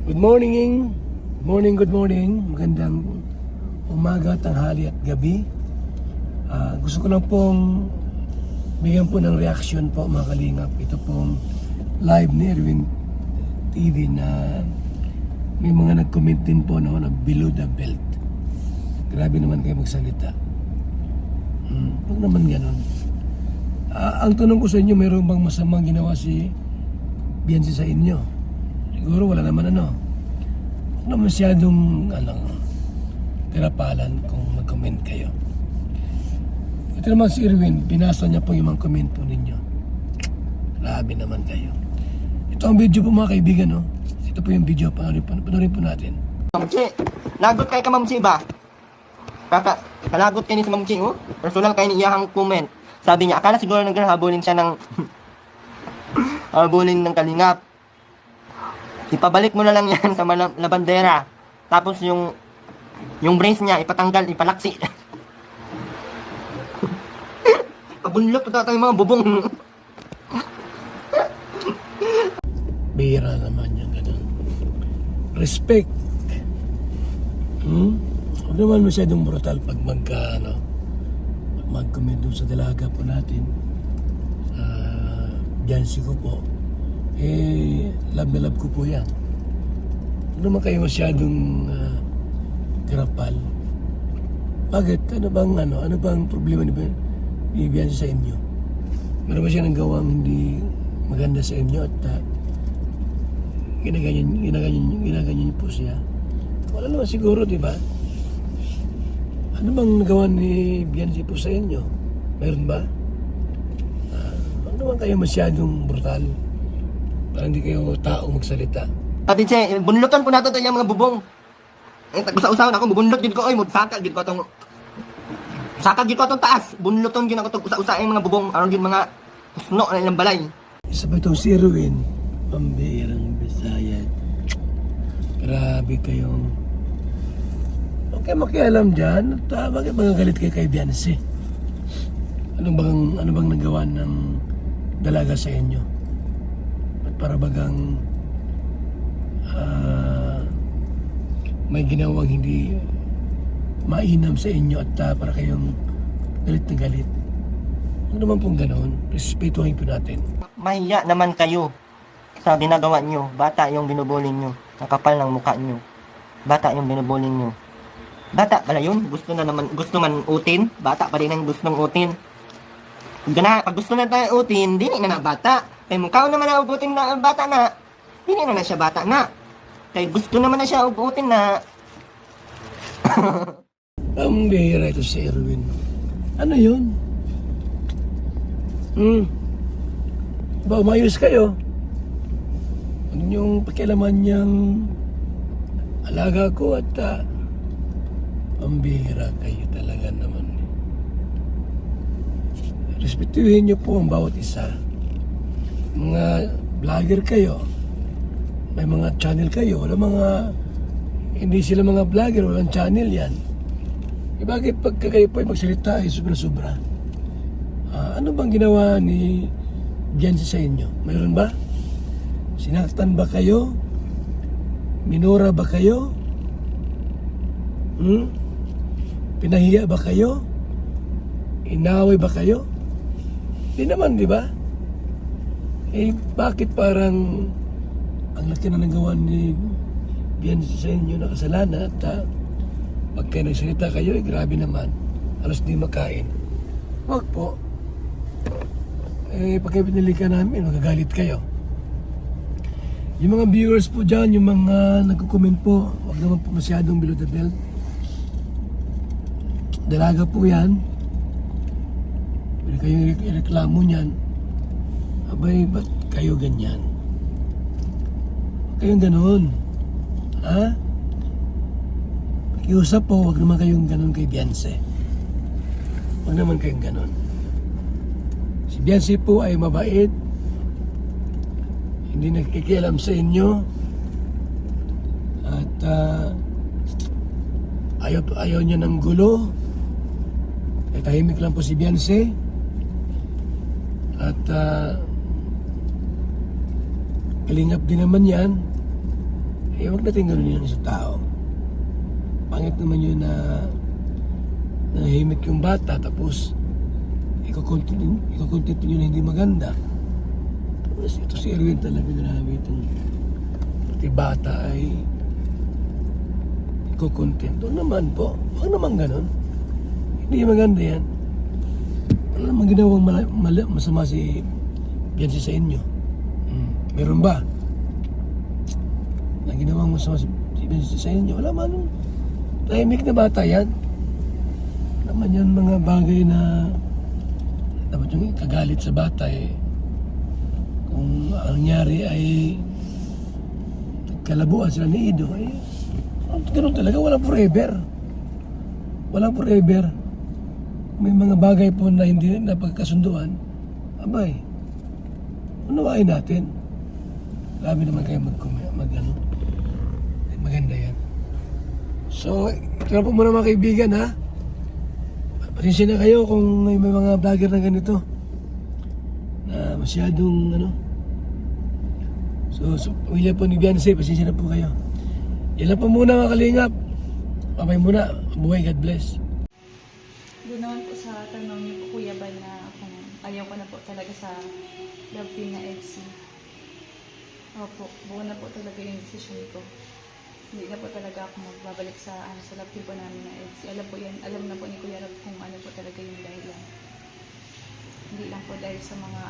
Good morning! Good morning! Magandang umaga, tanghali at gabi. Gusto ko lang pong bigyan po ng reaction po mga kalingap. Ito pong live ni Erwin TV na may mga nag-comment din po na below the belt. Grabe naman kayo magsalita. Huwag naman ganon. Ang tanong ko sa inyo, mayroon bang masamang ginawa si Beyonce sa inyo? Siguro wala naman Huwag naman masyadong tirapalan kung mag-comment kayo. Ito naman si Erwin, binasa niya po yung mga comment po ninyo. Grabe naman kayo. Ito ang video po mga kaibigan, no? Ito po yung video, panoorin po natin. Mamchi, lagot kay ka Mamchi ba? Kalagot kayo ni si Mamchi, oh? Personal kayo ni iyahang comment. Sabi niya, akala siguro naghahabulin siya ng habulin ng kalingap. Ipabalik mo na lang yan sa labandera. Tapos yung brace niya, ipatanggal, ipalaksi. Pabunlot pa tayo mga bubong. Bira naman yung ganun. Respect. Huwag naman masyadong brutal pag mag-comment doon sa dalaga po natin. Beyonce ko po. Love na love ko po yan. Huwag naman kayo masyadong kirapal. Bakit? Ano bang problema ni Beyonce sa inyo? Meron ba siya nang gawang hindi maganda sa inyo at ginaganyan po siya? Wala naman siguro, di ba? Ano bang nagawa ni Beyonce po sa inyo? Meron ba? Huwag naman kayo masyadong brutal. Para hindi kayo tao magsalita. Pati siya, bunlutan po nato yung mga bubong. Usa-usahan ako, bubunlot gid ko, oy, magsaka gid ko atong saka gid ko atong taas. Bunluton gid ako tong usa-usa yung mga bubong, aron gid mga usno na ilang balay. Isa pa itong si Erwin, pambihirang Bisaya. Grabe kayong huwag kayo makialam dyan. Bakit magagalit kayo kay Beyonce? Ano bang nagawa ng dalaga sa inyo? Para bagang may ginawang hindi mainam sa inyo at para kayong galit na galit. Huwag naman pong ganoon. Respetuhin po natin. Mahiya naman kayo sa ginagawa nyo. Bata yung binubuling nyo. Nakapal ng mukha nyo. Bata yung binubuling nyo. Bata pala yun. Gusto man utin. Bata pa rin ang gustong utin. Pag gusto na tayo utin, dili na bata. Kay mukha naman na ubutin na bata na. Dili na siya bata na. Kay gusto naman na siya ubutin na. Ang bihira ito si Erwin. Ano yun? Ba, umayos kayo? Ano yung pakialaman niyang alaga ko at ang bihira kayo talaga naman. Respetuhin niyo po ang bawat isa. Mga vlogger kayo, may mga channel kayo, hindi sila mga vlogger, walang channel yan. Bakit pagka kayo po ay magsalita ay sobra-sobra? Ano bang ginawa ni Beyonce sa inyo? Mayroon ba? Sinaktan ba kayo? Minura ba kayo? Pinahiya ba kayo? Inaway ba kayo? Hindi naman, di ba? Bakit parang ang laki na nagawa ni Beyonce sa inyo na kasalanan at pag kayo nagsalita kayo, grabe naman. Halos di makain. Huwag po. Pag kayo pinalikan namin, magagalit kayo. Yung mga viewers po dyan, yung mga nagko-comment po, huwag naman po masyadong below the belt. Dalaga po yan. Pwede kayong ireklamo niyan. Abay, ba't kayo ganyan? Huwag kayong ganon. Ha? Pakiusap po, huwag naman kayong ganon kay Beyonce. Huwag naman kayong ganon. Si Beyonce po ay mabait. Hindi nakikialam sa inyo. At ayaw niya ng gulo. Tahimik lang po si Beyonce. At kalingap din naman yan. Eh, huwag natin ganun yung isang tao. Pangit naman yun na nahimik yung bata, tapos iko-content nyo na hindi maganda. Tapos ito si Erwin talaga, grabe itong pati bata ay iko-content. Doon naman po, huwag naman ganun. Hindi maganda yan. Wala naman ginawang masama si Biancy sa inyo. Meron ba? Na ginawang masama si Biancy sa inyo? Wala man. Tahimik na bata yan. Naman yan mga bagay na dapat yung kagalit sa bata eh. Kung ang nangyari ay kalabuan sila ni Ido eh. Ganun talaga, walang forever. Walang forever. May mga bagay po na hindi napagkasunduan. Abay, unawain natin. Grabe naman kayo mag-ano. Maganda yan. So, ito na po muna mga kaibigan ha. Pasensya na kayo kung may mga vlogger na ganito. Na masyadong ano. So pamilya po ni Biancy, pasensya na po kayo. Yan lang po muna mga kalingap. Babay muna. Buhay, God bless. Doon naman po sa tanong niyo po, Kuya Bal, na kung ayaw ko na po talaga sa love team na EDSI. Opo, buo na po talaga yung decision ko. Hindi na po talaga ako magbabalik sa love team po namin na EDSI. Alam po yan, alam na po ni Kuya Rob kung ano po talaga yung dahilan. Hindi lang po dahil sa mga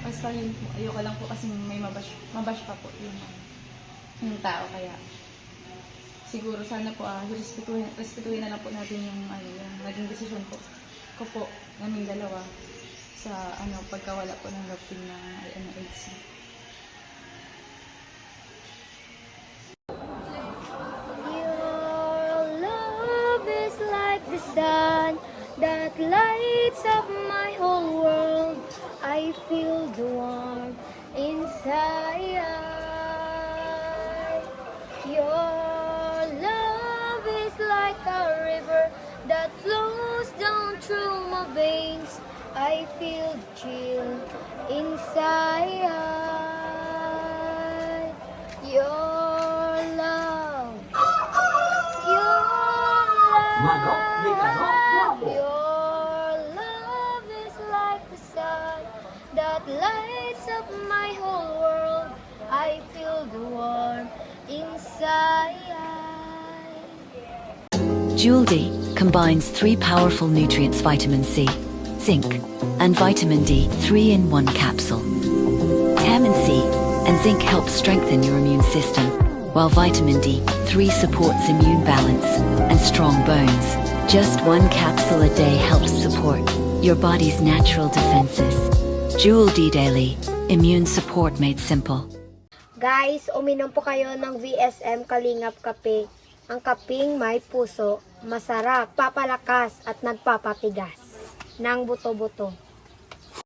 basta yun po, ayoko lang po kasi may mabash pa po yung tao, kaya siguro sana po respetuhin na lang po natin yung yung naging desisyon ko po naming dalawa sa pagkawala po ng love team ng EDSI. Your love is like the sun that lights up my whole world. I feel the warmth inside. Your love is like a river that flows down through my veins. I feel the chill inside. Your love. Your love is like the sun that lights up my whole world. I feel the warmth inside. Jewel D combines 3 powerful nutrients: vitamin C, zinc, and vitamin D, 3-in-1 capsule. Vitamin C and zinc help strengthen your immune system, while vitamin D3 supports immune balance and strong bones. Just 1 capsule a day helps support your body's natural defenses. Jewel D Daily, immune support made simple. Guys, uminom po kayo ng VSM Kalingap Kape. Ang kaping may puso, masarap, papalakas at nagpapatigas ng buto-buto.